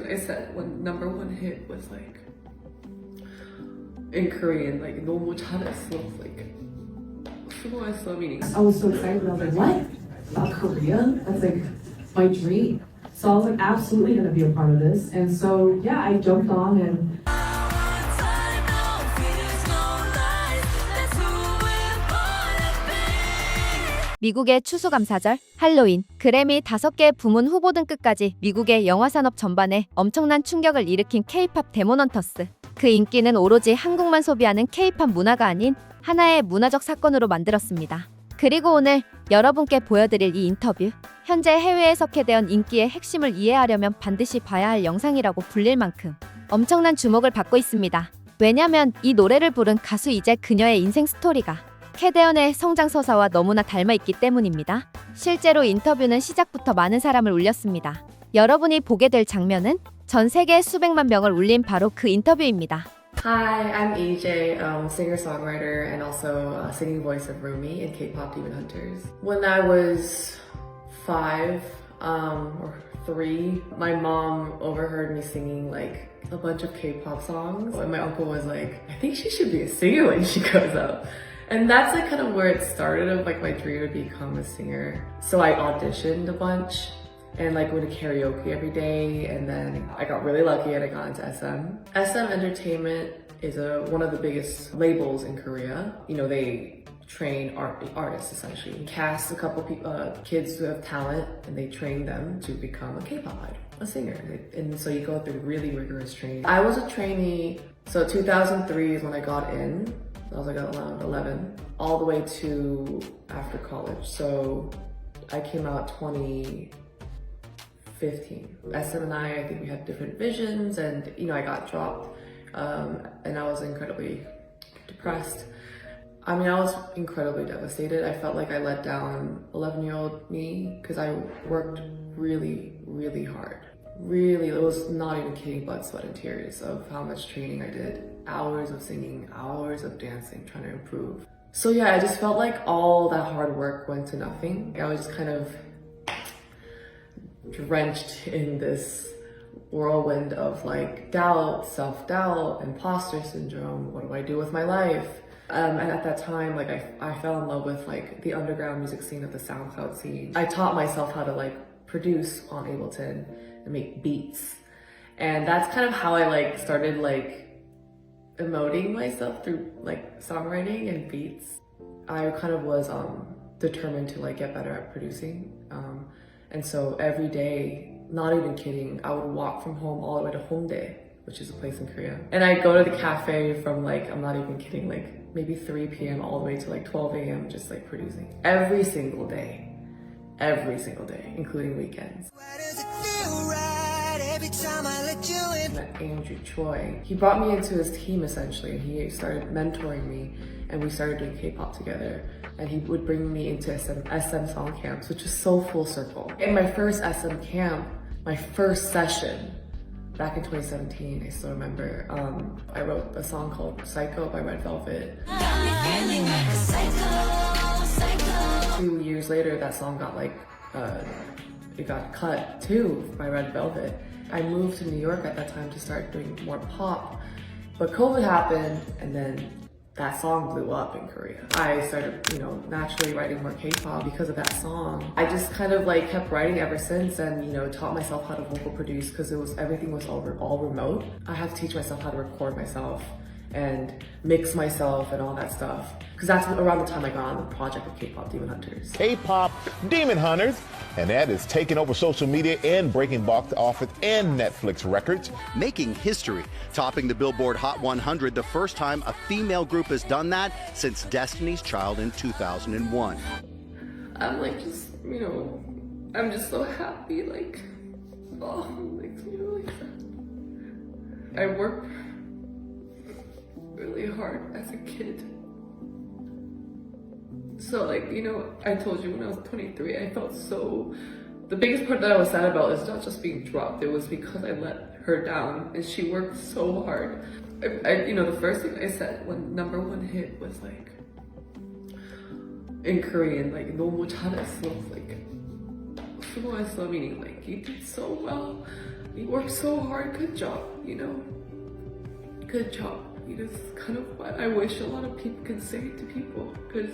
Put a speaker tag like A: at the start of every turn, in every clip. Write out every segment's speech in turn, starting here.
A: I said when number one hit was like in Korean, like 너무 잘했어, like 수고했어, meaning.
B: I was so excited. I was like, what? About Korea? That's like my dream. So I was like, absolutely gonna be a part of this. And so, yeah, I jumped on and
C: 미국의 추수감사절, 할로윈, 그래미 5개 부문 후보 등 끝까지 미국의 영화산업 전반에 엄청난 충격을 일으킨 K-팝 데몬헌터스. 그 인기는 오로지 한국만 소비하는 K-팝 문화가 아닌 하나의 문화적 사건으로 만들었습니다. 그리고 오늘 여러분께 보여드릴 이 인터뷰, 현재 해외에 석회되어 인기의 핵심을 이해하려면 반드시 봐야 할 영상이라고 불릴 만큼 엄청난 주목을 받고 있습니다. 왜냐면 이 노래를 부른 가수 이재 그녀의 인생 스토리가 캐대언의 성장 서사와 너무나 닮아 있기 때문입니다. 실제로 인터뷰는 시작부터 많은 사람을 울렸습니다. 여러분이 보게 될 장면은 전 세계 수백만 명을 울린 바로 그 인터뷰입니다.
A: Hi, I'm EJ, singer-songwriter and also singing voice of Rumi in K-pop Demon Hunters. When I was 5 or 3, my mom overheard me singing like a bunch of K-pop songs, and my uncle was like, I think she should be a singer when she grows up. And that's like kind of where it started of like my dream to become a singer. So I auditioned a bunch and like went to karaoke every day, and then I got really lucky and I got into SM. SM Entertainment is one of the biggest labels in Korea. You know, they train artists essentially. Cast a couple kids who have talent and they train them to become a K-pop idol, a singer. And so you go through really rigorous training. I was a trainee, so 2003 is when I got in. I was like around 11, all the way to after college. So I came out 2015. SM and I think we had different visions, and you know, I got dropped, and I was incredibly depressed. I mean, I was incredibly devastated. I felt like I let down 11-year-old me because I worked really, really hard. Really, it was not even kidding, blood, sweat, and tears of how much training I did. Hours of singing, hours of dancing, trying to improve. So yeah, I just felt like all that hard work went to nothing. I was just kind of drenched in this whirlwind of like doubt, self-doubt, imposter syndrome. What do I do with my life? And at that time, like I fell in love with like the underground music scene of the SoundCloud scene. I taught myself how to like produce on Ableton and make beats. And that's kind of how I like started like emoting myself through like songwriting and beats. I kind of was determined to like get better at producing. And so every day, not even kidding, I would walk from home all the way to Hongdae, which is a place in Korea. And I'd go to the cafe from like, I'm not even kidding, like maybe 3 p.m. all the way to like 12 a.m. just like producing. Every single day, including weekends. Met Andrew Choi. He brought me into his team essentially, and he started mentoring me, and we started doing K-pop together. And he would bring me into SM song camps, which is so full circle. In my first SM camp, my first session, back in 2017, I still remember, I wrote a song called Psycho by Red Velvet. 2 years later, that song got like, it got cut too by Red Velvet. I moved to New York at that time to start doing more pop, but COVID happened, and then that song blew up in Korea. I started, you know, naturally writing more K-pop because of that song. I just kind of like kept writing ever since, and you know, taught myself how to vocal produce because everything was all remote. I had to teach myself how to record myself and mix myself and all that stuff, because that's around the time I got on the project with K-pop Demon Hunters.
D: K-pop Demon Hunters, and that is taking over social media and breaking box office and Netflix records.
E: Making history, topping the Billboard Hot 100, the first time a female group has done that since Destiny's Child in 2001.
A: I'm like just, you know, I'm just so happy, like, oh, it makes me really sad. I worked really hard as a kid. So like, you know, I told you when I was 23, I felt so, the biggest part that I was sad about is not just being dropped, it was because I let her down and she worked so hard. You know, the first thing I said when number one hit was like, in Korean, like, 너무 잘했어, like, 수고했어, meaning like, you did so well. You worked so hard, good job, good job. It's kind of what I wish a lot of people could say to people, because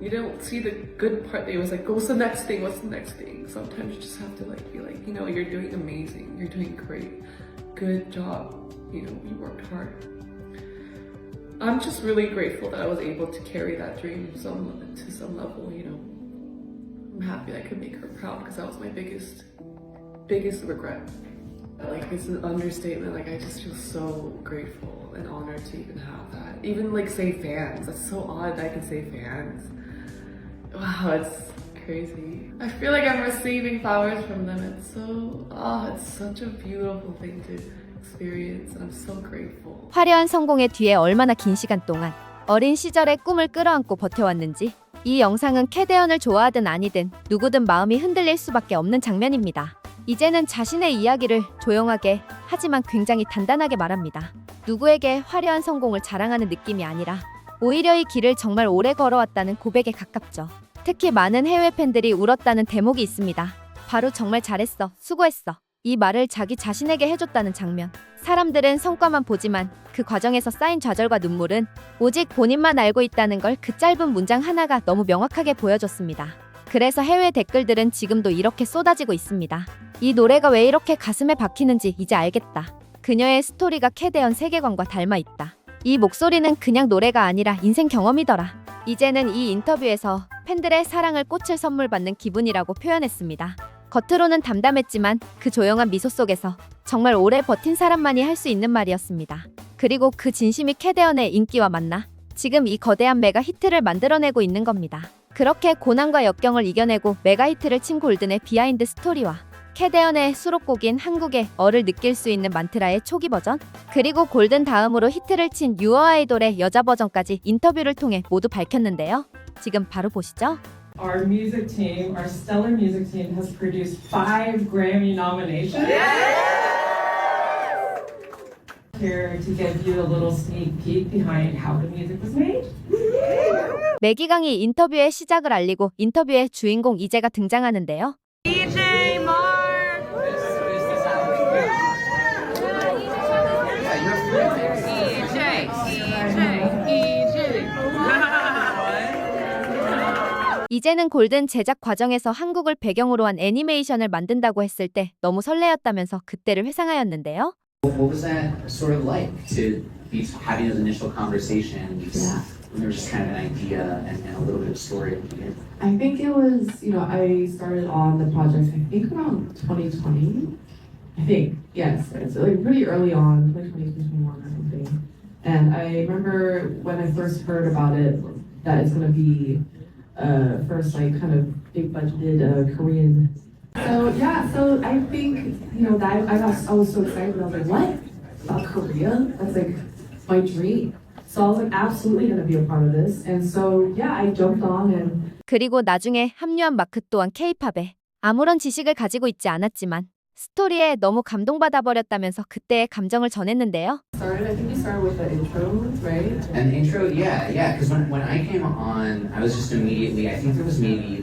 A: you don't see the good part. They was like, what's the next thing? What's the next thing? Sometimes you just have to be like, you're doing amazing. You're doing great. Good job. You worked hard. I'm just really grateful that I was able to carry that dream to some level, I'm happy I could make her proud, because that was my biggest regret. It's an understatement. I just feel so grateful and honored to even have that. Even say fans. That's so odd that I can say fans. Wow, it's crazy. I feel like I'm receiving flowers from them. It's such a beautiful thing to experience, and I'm so grateful.
C: 화려한 성공의 뒤에 얼마나 긴 시간 동안 어린 시절의 꿈을 끌어안고 버텨왔는지, 이 영상은 캐대언을 좋아하든 아니든 누구든 마음이 흔들릴 수밖에 없는 장면입니다. 이제는 자신의 이야기를 조용하게, 하지만 굉장히 단단하게 말합니다. 누구에게 화려한 성공을 자랑하는 느낌이 아니라 오히려 이 길을 정말 오래 걸어왔다는 고백에 가깝죠. 특히 많은 해외 팬들이 울었다는 대목이 있습니다. 바로 정말 잘했어, 수고했어. 이 말을 자기 자신에게 해줬다는 장면. 사람들은 성과만 보지만 그 과정에서 쌓인 좌절과 눈물은 오직 본인만 알고 있다는 걸 그 짧은 문장 하나가 너무 명확하게 보여줬습니다. 그래서 해외 댓글들은 지금도 이렇게 쏟아지고 있습니다. 이 노래가 왜 이렇게 가슴에 박히는지 이제 알겠다. 그녀의 스토리가 캐대언 세계관과 닮아 있다. 이 목소리는 그냥 노래가 아니라 인생 경험이더라. 이제는 이 인터뷰에서 팬들의 사랑을 꽃을 선물 받는 기분이라고 표현했습니다. 겉으로는 담담했지만 그 조용한 미소 속에서 정말 오래 버틴 사람만이 할 수 있는 말이었습니다. 그리고 그 진심이 캐대언의 인기와 맞나? 지금 이 거대한 메가 히트를 만들어내고 있는 겁니다. 그렇게 고난과 역경을 이겨내고 메가 히트를 친 골든의 비하인드 스토리와 캐대언의 수록곡인 한국의 어를 느낄 수 있는 만트라의 초기 버전, 그리고 골든 다음으로 히트를 친 유어 아이돌의 여자 버전까지 인터뷰를 통해 모두 밝혔는데요. 지금 바로 보시죠.
B: Our music team, our stellar music team, has produced 5 Grammy nominations. Here to give you a little sneak peek behind how the music was made.
C: 매기강이 인터뷰의 시작을 알리고 인터뷰의 주인공 이재가 등장하는데요. 이제는 골든 제작 과정에서 한국을 배경으로 한 애니메이션을 만든다고 했을 때 너무 설레었다면서 그때를 회상하였는데요.
F: What was that sort of like to be having those initial conversations?
B: Yeah.
F: When there was just kind of an idea and a little bit of story at the end.
B: I think it was, I started on the project, I think around 2020. I think, yes. It's pretty early on, 2020, 2021 or something. And I remember when I first heard about it, that it's going to be first kind of big budgeted Korean. So I think, that I was so excited. I was like, what? About Korea? That's my dream. So I was absolutely going to be a part of this. And so, I jumped on and
C: 그리고 나중에 합류한 마크 또한 K-팝에 아무런 지식을 가지고 있지 않았지만 스토리에 너무 감동받아 버렸다면서 그때의 감정을 전했는데요.
B: I think you started with the intro, right?
F: And the intro, yeah, because when I came on, I was just immediately, I think there was maybe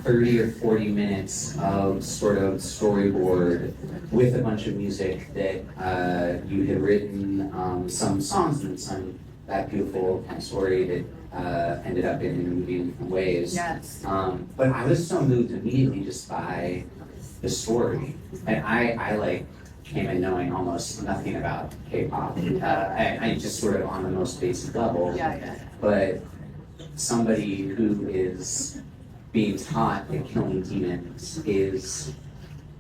F: 30 or 40 minutes of sort of storyboard with a bunch of music that you had written, some songs and some that beautiful kind of story that ended up in the movie in different ways.
B: Yes.
F: But I was so moved immediately just by the story, and I came in knowing almost nothing about K-pop. I just sort of on the most basic level.
B: Yeah.
F: But somebody who is being taught that killing demons is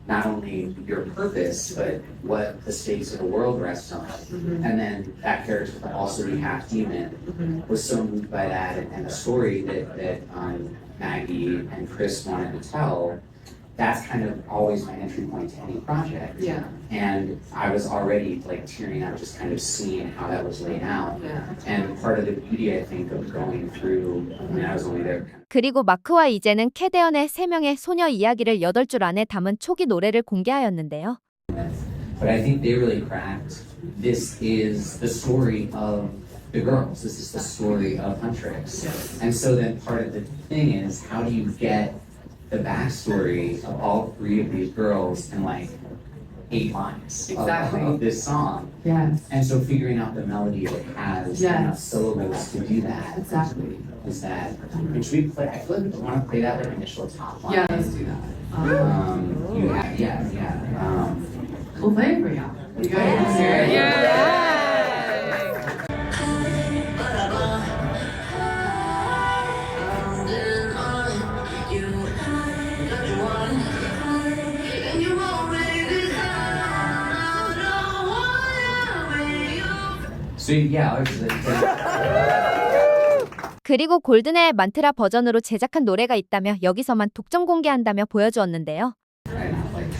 F: not only your purpose, but what the stakes of the world rests on.
B: Mm-hmm.
F: And then that character could also be half demon. Was so moved by that and the story that Maggie and Chris wanted to tell. That's kind of always my entry point to any project.
B: Yeah.
F: And I was already tearing up just kind of seeing how that was laid out.
B: Yeah.
F: And part of the beauty, I think, of going through, I was only there.
C: 그리고 마크와 이제는 캐대언의 3명의 소녀 이야기를 8줄 안에 담은 초기 노래를 공개하였는데요.
F: But I think they really cracked. This is the story of the girls. This is the story of Huntrix. And so then part of the thing is, how do you get the backstory of all 3 of these girls and 8 lines
B: Exactly.
F: of this song.
B: Yes.
F: And so figuring out the melody that has
B: Yes.
F: enough syllables to do that
B: Exactly.
F: is that. And should we play? I feel like we want to play that like initial top line.
B: Yeah, let's do that.
F: You have, yeah.
B: We'll play it for y'all. You guys hear it?
F: So yeah,
C: 그리고 골든의 만트라 버전으로 제작한 노래가 있다며 여기서만 독점 공개한다며 보여주었는데요.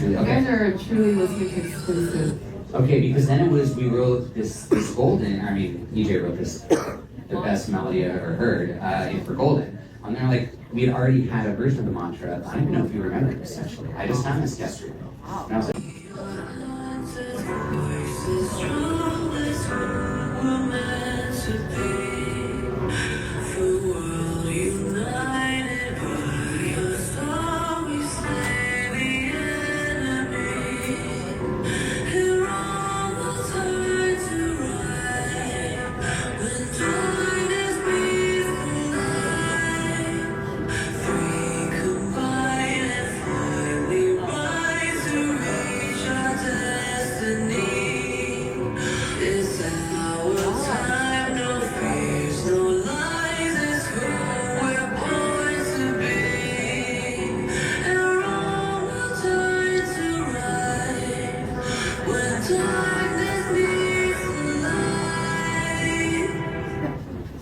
B: You guys are truly listening to exclusive.
F: okay, because then it was we wrote this golden. I mean, EJ wrote this the best melody I ever heard for Golden. And they're like, we had already had a version of the mantra. I don't even know if you remember this actually. I just found this yesterday. And I was like,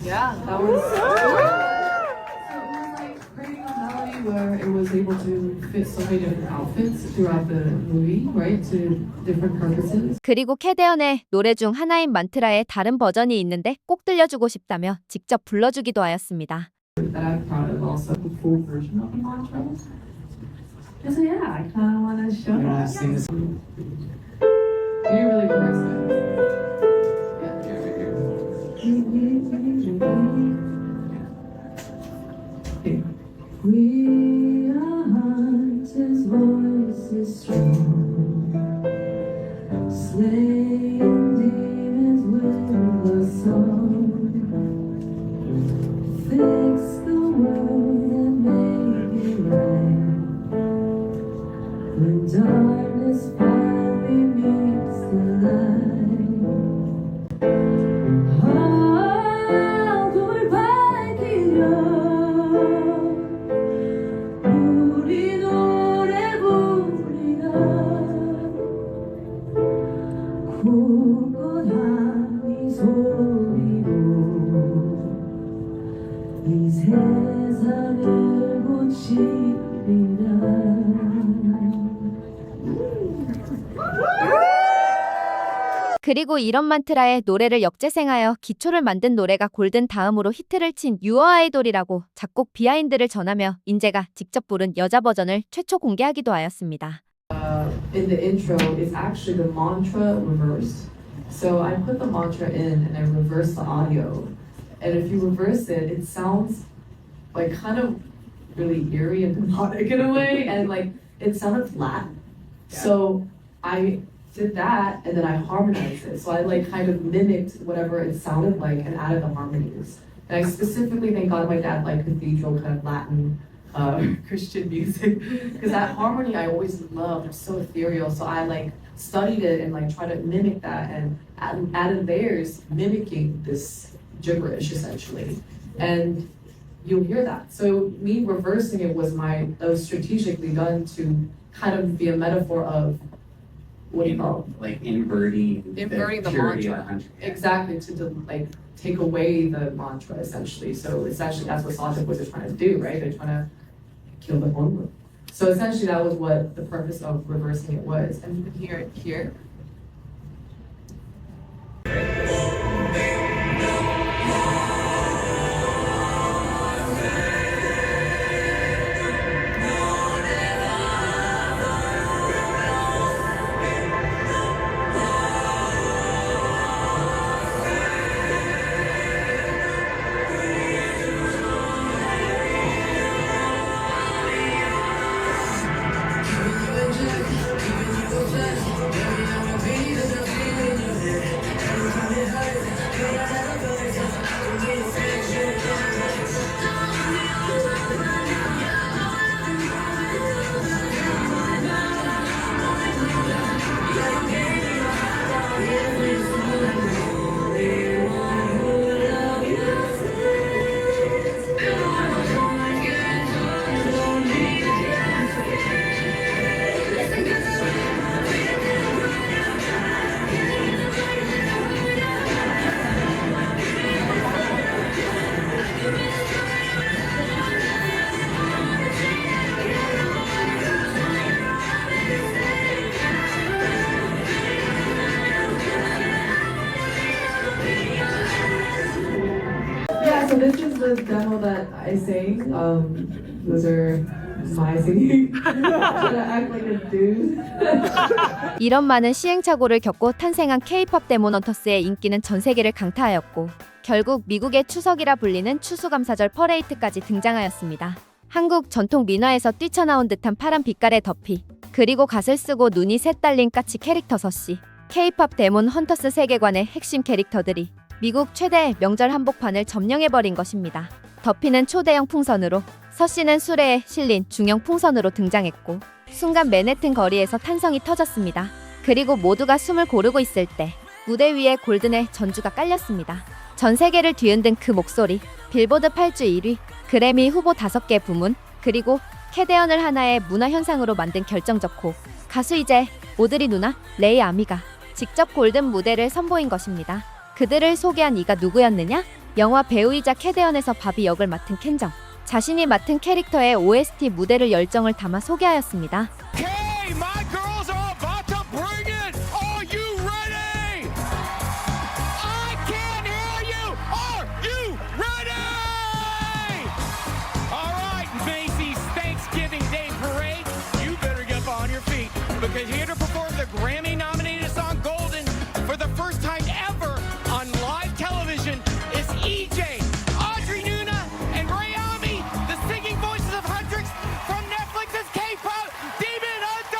B: Yeah, that was. So it was like creating a melody where it was able to fit so many different outfits throughout the movie, right? To different purposes.
C: 그리고 캐대언의 노래 중 하나인 만트라의 다른 버전이 있는데 꼭 들려주고 싶다며 직접 불러주기도 하였습니다.
B: That I'm proud of also the full version of the mantra. And so yeah, I kind of want to show
F: you want
B: that.
F: to sing this?
B: You really reverse it.
F: Yeah, right here.
B: Okay. We are hunters, voices strong, slaying demons with a song. Fix the world and make it right. When darkness finally meets the light. 어둠을 밝히려 우리 노래 부르리라. 굳건한 이 소리로 이 세상을 고치리라.
C: 그리고 이런 만트라의 노래를 역재생하여 기초를 만든 노래가 골든 다음으로 히트를 친 유어 아이돌이라고 작곡 비하인드를 전하며 인재가 직접 부른 여자 버전을 최초 공개하기도 하였습니다.
B: In the intro is actually the mantra reversed. So I put the mantra in and I reverse the audio. And if you reverse it, it sounds like kind of really eerie and demonic in a way. And like it sounded flat. So I did that and then I harmonized it. So I like kind of mimicked whatever it sounded like and added the harmonies. And I specifically thank God my dad liked cathedral kind of Latin Christian music because that harmony I always loved. It's so ethereal. So I like studied it and like tried to mimic that and added layers mimicking this gibberish essentially. And you'll hear that. So me reversing it was strategically done to kind of be a metaphor of what do you call it?
F: Like inverting
A: the
F: purity
A: mantra.
F: of the country.
B: Exactly, to like take away the mantra essentially. So essentially that's what Sonic Boys are trying to do, right? They're trying to kill the hormone. So essentially that was what the purpose of reversing it was. And you can hear it here. the demo that I sang. Those are my singing. Should I act like a dude?
C: 이런 많은 시행착오를 겪고 탄생한 K-팝 데모넌터스의 인기는 전 세계를 강타하였고 결국 미국의 추석이라 불리는 추수감사절 퍼레이드까지 등장하였습니다. 한국 전통 민화에서 뛰쳐나온 듯한 파란 빛깔의 덮이, 그리고 갓을 쓰고 눈이 셋 달린 까치 캐릭터 서씨, K-팝 데몬 헌터스 세계관의 핵심 캐릭터들이 미국 최대의 명절 한복판을 점령해버린 것입니다. 덮이는 초대형 풍선으로, 서씨는 수레에 실린 중형 풍선으로 등장했고 순간 맨해튼 거리에서 탄성이 터졌습니다. 그리고 모두가 숨을 고르고 있을 때 무대 위에 골든의 전주가 깔렸습니다. 전 세계를 뒤흔든 그 목소리, 빌보드 8주 1위, 그래미 후보 5개 부문, 그리고 캐대언을 하나의 문화현상으로 만든 결정적 곡, 가수 이재, 오드리 누나, 레이 아미가 직접 골든 무대를 선보인 것입니다. 그들을 소개한 이가 누구였느냐? 영화 배우이자 캐대언에서 바비 역을 맡은 켄정. 자신이 맡은 캐릭터의 OST 무대를 열정을 담아 소개하였습니다.
G: Okay, my girls are about to bring it. Are you ready? I can't hear you. Are you ready? All right, Macy's Thanksgiving Day Parade. You better get up on your feet because here to perform the Grammy-nominated song Golden for the first time ever on live television is EJ, Audrey Nuna, and Ray Ami, the singing voices of Huntrix from Netflix's K-pop Demon Hunter!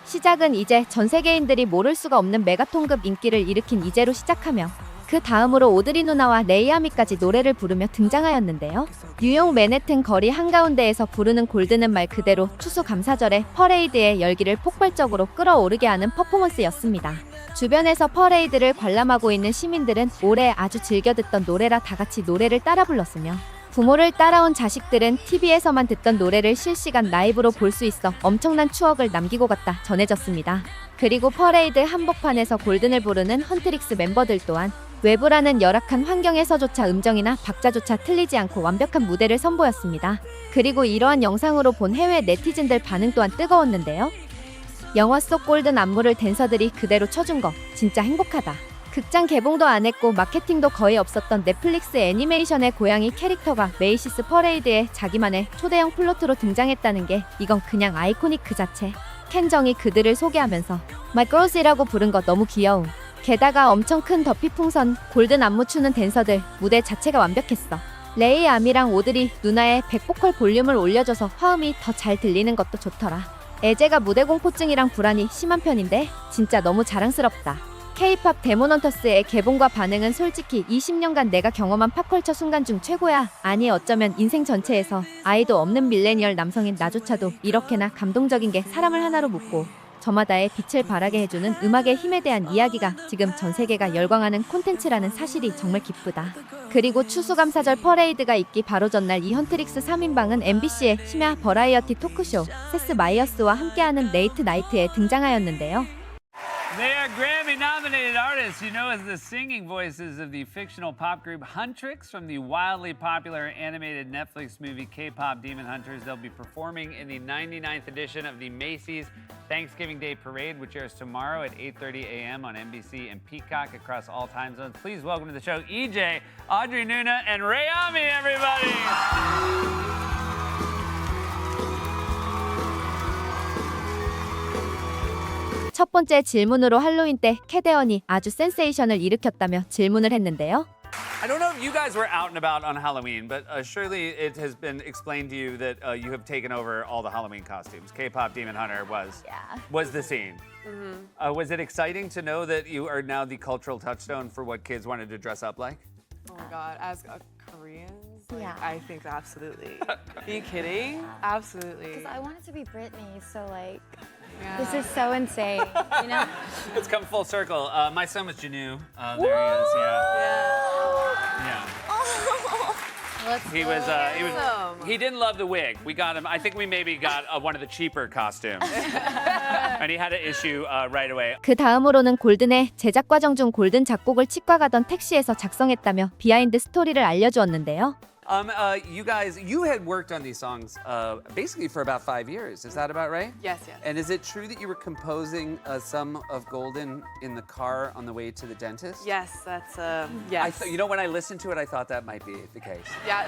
C: 시작은 이제 전 세계인들이 모를 수가 없는 메가톤급 인기를 일으킨 이제로 시작하며 그 다음으로 오드리 누나와 레이 아미까지 노래를 부르며 등장하였는데요. 뉴욕 맨해튼 거리 한가운데에서 부르는 골든은 말 그대로 추수감사절의 퍼레이드의 열기를 폭발적으로 끌어오르게 하는 퍼포먼스였습니다. 주변에서 퍼레이드를 관람하고 있는 시민들은 올해 아주 즐겨 듣던 노래라 다같이 노래를 따라 불렀으며 부모를 따라온 자식들은 TV에서만 듣던 노래를 실시간 라이브로 볼 수 있어 엄청난 추억을 남기고 갔다 전해졌습니다. 그리고 퍼레이드 한복판에서 골든을 부르는 헌트릭스 멤버들 또한 외부라는 열악한 환경에서조차 음정이나 박자조차 틀리지 않고 완벽한 무대를 선보였습니다. 그리고 이러한 영상으로 본 해외 네티즌들 반응 또한 뜨거웠는데요. 영화 속 골든 안무를 댄서들이 그대로 쳐준 거 진짜 행복하다. 극장 개봉도 안 했고 마케팅도 거의 없었던 넷플릭스 애니메이션의 고양이 캐릭터가 메이시스 퍼레이드에 자기만의 초대형 플로트로 등장했다는 게 이건 그냥 아이코닉 그 자체. 켄정이 그들을 소개하면서 My Girls이라고 부른 거 너무 귀여움. 게다가 엄청 큰 더피 풍선, 골든 안무 추는 댄서들, 무대 자체가 완벽했어. 레이 아미랑 오드리 누나의 백보컬 볼륨을 올려줘서 화음이 더 잘 들리는 것도 좋더라. 애제가 무대 공포증이랑 불안이 심한 편인데 진짜 너무 자랑스럽다. K-팝 데모넌터스의 개봉과 반응은 솔직히 20년간 내가 경험한 팝컬처 순간 중 최고야. 아니 어쩌면 인생 전체에서 아이도 없는 밀레니얼 남성인 나조차도 이렇게나 감동적인 게 사람을 하나로 묶고 저마다의 빛을 발하게 해주는 음악의 힘에 대한 이야기가 지금 전 세계가 열광하는 콘텐츠라는 사실이 정말 기쁘다. 그리고 추수감사절 퍼레이드가 있기 바로 전날 이 헌트릭스 3인방은 MBC의 심야 버라이어티 토크쇼 세스 마이어스와 함께하는 레이트 나이트에 등장하였는데요.
H: They are Grammy-nominated artists, you know, as the singing voices of the fictional pop group Huntrix from the wildly popular animated Netflix movie K-pop Demon Hunters. They'll be performing in the 99th edition of the Macy's Thanksgiving Day Parade, which airs tomorrow at 8:30 a.m. on NBC and Peacock across all time zones. Please welcome to the show EJ, Audrey Nuna, and Ray Ami, everybody!
C: 첫 번째 질문으로 할로윈 때 캐대언이 아주 센세이션을 일으켰다며 질문을 했는데요.
H: I don't know if you guys were out and about on Halloween, but surely it has been explained to you that you have taken over all the Halloween costumes. K-pop Demon Hunter was the scene. Was it exciting to know that you are now the cultural touchstone for what kids wanted to dress up like?
I: Oh my god, as Koreans,
J: Yeah.
I: I think absolutely. Are you kidding? Absolutely.
J: Because I wanted to be Britney, so like,
I: Yeah.
J: this is so insane, you know?
H: It's come full circle. My son was Janu. There he is. Yeah. He was. He didn't love the wig. We got him. I think we maybe got one of the cheaper costumes, and he had an issue right away.
C: 그 다음으로는 골든의 제작 과정 중 골든 작곡을 치과 가던 택시에서 작성했다며 비하인드 스토리를 알려주었는데요.
H: You guys, you had worked on these songs basically for about 5 years. Is that about right?
I: Yes, yes.
H: And is it true that you were composing some of Golden in the car on the way to the dentist?
I: Yes, that's yes.
H: You know, when I listened to it, I thought that might be the case.
I: Yeah.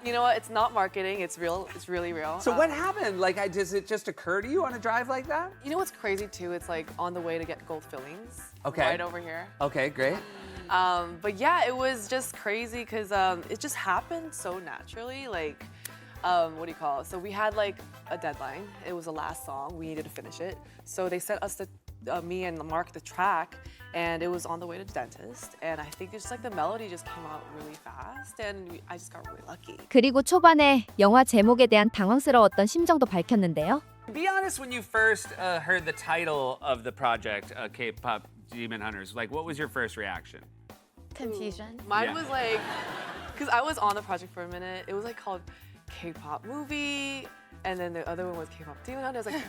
I: You know what? It's not marketing. It's real. It's really real.
H: So what happened? Like, does it just occur to you on a drive like that?
I: You know what's crazy too? It's like on the way to get gold fillings.
H: Okay.
I: Right over here.
H: Okay, great.
I: But yeah, it was just crazy because it just happened so naturally. Like, what do you call it? So we had like a deadline. It was the last song. We needed to finish it. So they sent us me and Mark the track, and it was on the way to the dentist. And I think it's just like the melody just came out really fast, and I just got really lucky.
C: 그리고 초반에 영화 제목에 대한 당황스러웠던 심정도 밝혔는데요.
H: Be honest, when you first heard the title of the project, K-pop Demon Hunters, like, what was your first reaction?
J: Confusion.
I: Mine
H: Yeah.
I: was like, because I was on the project for a minute. It was like called K-pop movie, and then the other one was K-pop Demon Hunter. I was like,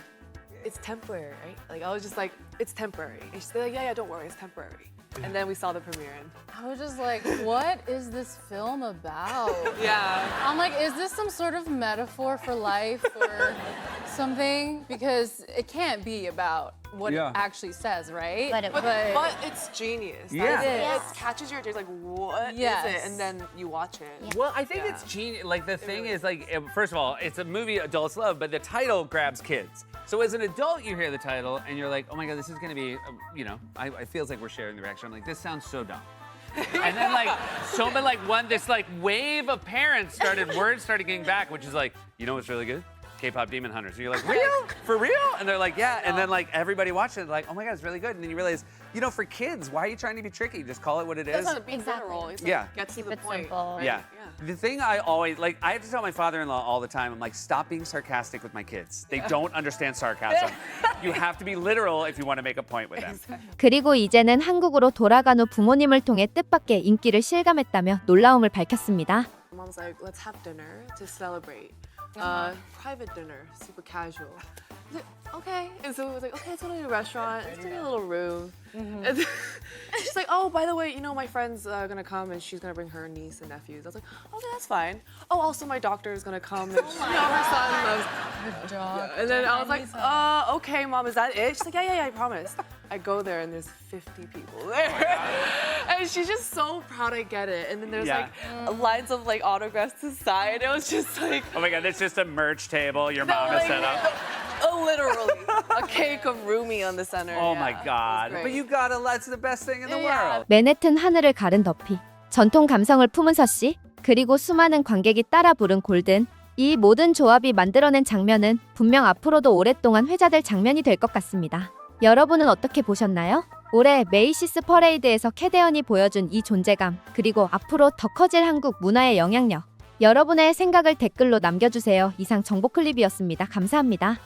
I: it's temporary, right? Like I was just like, it's temporary. And she's like, yeah, don't worry, it's temporary. And then we saw the premiere. And
K: I was just like, what is this film about?
I: yeah.
K: I'm like, is this some sort of metaphor for life or something? Because it can't be about what
H: Yeah.
K: it actually says, right?
J: But it
I: But it's genius.
H: Yeah.
I: That is
K: It
I: it.
K: is.
I: It catches your attention. Like, what is
K: Yes.
I: it? And then you watch it.
H: Well, I think it's genius. Like, the thing is, like, first of all, it's a movie adults love, but the title grabs kids. So as an adult, you hear the title and you're like, oh my God, this is gonna be, you know, I feels like we're sharing the reaction. I'm like, this sounds so dumb. And then this wave of parents words started getting back, which is like, you know what's really good? K-pop Demon Hunters. And you're like, real? For real? And they're like, yeah. And then like everybody watching it, like, oh my God, it's really good. And then you realize, you know, for kids, why are you trying to be tricky? Just call it what it is.
I: That's not being
J: Exactly.
I: literal. It's
H: Yeah.
I: like, gets
J: Keep
I: to the
J: it
I: point.
J: simple.
H: Yeah.
I: Yeah.
H: The thing I always, like, I have to tell my father-in-law all the time, I'm like, stop being sarcastic with my kids. They don't understand sarcasm. You have to be literal if you want to make a point with them.
C: 그리고 이제는 한국으로 돌아간 후 부모님을 통해 뜻밖의 인기를 실감했다며 놀라움을 밝혔습니다.
I: Mom's like, let's have dinner to celebrate. Private dinner, super casual. I was like, okay. And so it was like, okay, let's go to a restaurant. Let's do a little room. And then she's like, oh, by the way, you know, my friend's gonna come and she's gonna bring her niece and nephews. I was like, okay, that's fine. Oh, also my doctor is gonna come. And her son loves. And then I was like, okay, Mom, is that it? She's like, yeah, I promise. I go there and there's 50 people there. And she's just so proud I get it. And then there's
H: Yeah.
I: like lines of like autographs to sign. It was just like,
H: Oh my God, that's just a merch table your mom has set up.
I: literally a cake of Rumi on the center.
H: Oh
I: yeah.
H: my
I: It was
H: God.
I: great.
H: But you gotta, that's the best thing in the
I: Yeah.
H: world.
C: 맨해튼 하늘을 가른 더피, 전통 감성을 품은 서씨, 그리고 수많은 관객이 따라 부른 골든. 이 모든 조합이 만들어낸 장면은 분명 앞으로도 오랫동안 회자될 장면이 될 것 같습니다. 여러분은 어떻게 보셨나요? 올해 메이시스 퍼레이드에서 캐대언이 보여준 이 존재감, 그리고 앞으로 더 커질 한국 문화의 영향력. 여러분의 생각을 댓글로 남겨주세요. 이상 정보 클립이었습니다. 감사합니다.